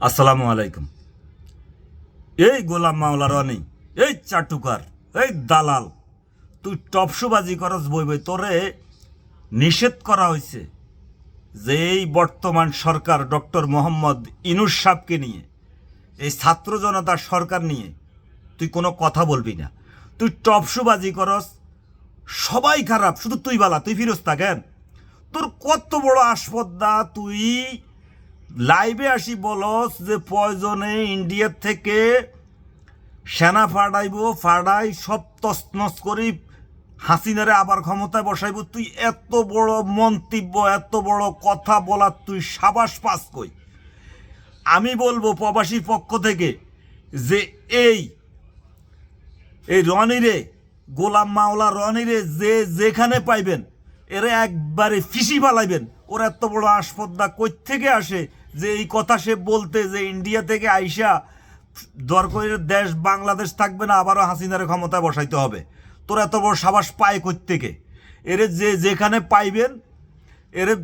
আসসালামু আলাইকুম। এই গোলাম মাওলা রনি, এই চাটুকার, এই দালাল, তুই টপসুবাজি করস বই বই, তোরে নিষেধ করা হয়েছে যে এই বর্তমান সরকার ডক্টর মোহাম্মদ ইনুস সাহকে নিয়ে, এই ছাত্র জনতার সরকার নিয়ে তুই কোনো কথা বলবি না। তুই টপসুবাজি করস, সবাই খারাপ, শুধু তুই বালা, তুই ফিরোস্তা কেন? তোর কত বড় আসপদ্দা, তুই লাইভে আসি বলস যে প্রয়োজনে ইন্ডিয়ার থেকে সেনা ফাড়াই সব তছনছ করি হাসিনারে আবার ক্ষমতায় বসাইব। তুই এত বড় মন্তব্য, এত বড় কথা বলার তুই সাবাস পাস কই? আমি বলবো প্রবাসীর পক্ষ থেকে যে এই এই রনিরে, গোলাম মাওলা রনিরে যে যেখানে পাইবেন এরে একবারে ফিসি ফালাইবেন। ওর এত বড় আসপদ্দা কই থেকে আসে যে এই কথা সে বলতে, যে ইন্ডিয়া থেকে আইসা দরকার দেশ বাংলাদেশ থাকবে না, আবারও হাসিনারে ক্ষমতায় বসাইতে হবে। তোর এত বড় সাবাস পায় কই থেকে? এরে যে যেখানে পাইবেন এরে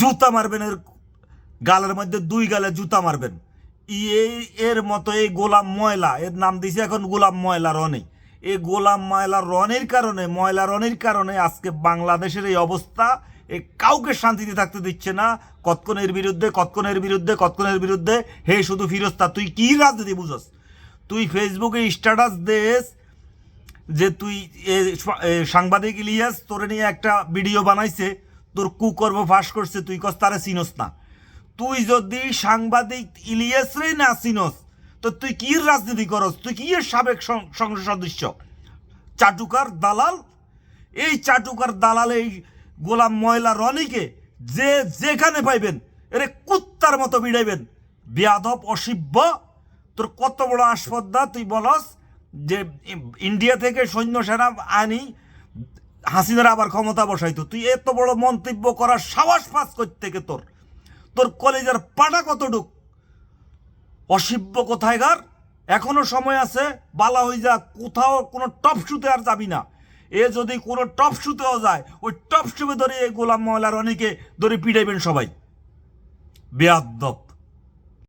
জুতা মারবেন, এর গালের মধ্যে দুই গালে জুতা মারবেন। এই এর মতো এই গোলাম ময়লা, এর নাম দিয়েছে এখন গোলাম ময়লা রনি। এই গোলাম ময়লা রনির কারণে, ময়লা রনির কারণে আজকে বাংলাদেশের এই অবস্থা। এ কাউকে শান্তিতে থাকতে দিচ্ছে না। কতক্ষণের বিরুদ্ধে, কতক্ষণের বিরুদ্ধে, কতক্ষণের বিরুদ্ধে। হে শুধু ফিরোস্তা, তুই কি রাজনীতি বুঝস? তুই ফেসবুকে স্ট্যাটাস দেস যে তুই সাংবাদিক ইলিয়াস তোরে নিয়ে একটা ভিডিও বানাইছে, তোর কুকর্ম ফাঁস করছে, তুই কস তারে চিনস না। তুই যদি সাংবাদিক ইলিয়াসরে না চিনস তো তুই কি রাজনীতি করস? তুই কি এর সাবেক সংসদ সদস্য? চাটুকার দালাল, এই চাটুকার দালাল এই গোলাম ময়লা রনিকে যে যেখানে পাইবেন এরে কুত্তার মতো বিড়াইবেন। বেয়াদব, অসিব্য, তোর কত বড় আসপদ্দা! তুই বলস যে ইন্ডিয়া থেকে সৈন্য সেনা আনি হাসিনার আবার ক্ষমতা বসাইতো। তুই এত বড় মন্তব্য করার সাহস পাস করতে থেকে তোর তোর কলেজের পাটা কতটুক? অসিব্য কোথায়গার! এখনো সময় আছে, বালা হয়ে যা, কোথাও কোনো টপ শুতে আর যাবি না। এ যদি কোনো টপ শুতেও যায়, ওই টপ শুতে ধরে এই গোলাম মহলার অনেকে ধরে পিটাইবেন সবাই। বেয়াদব।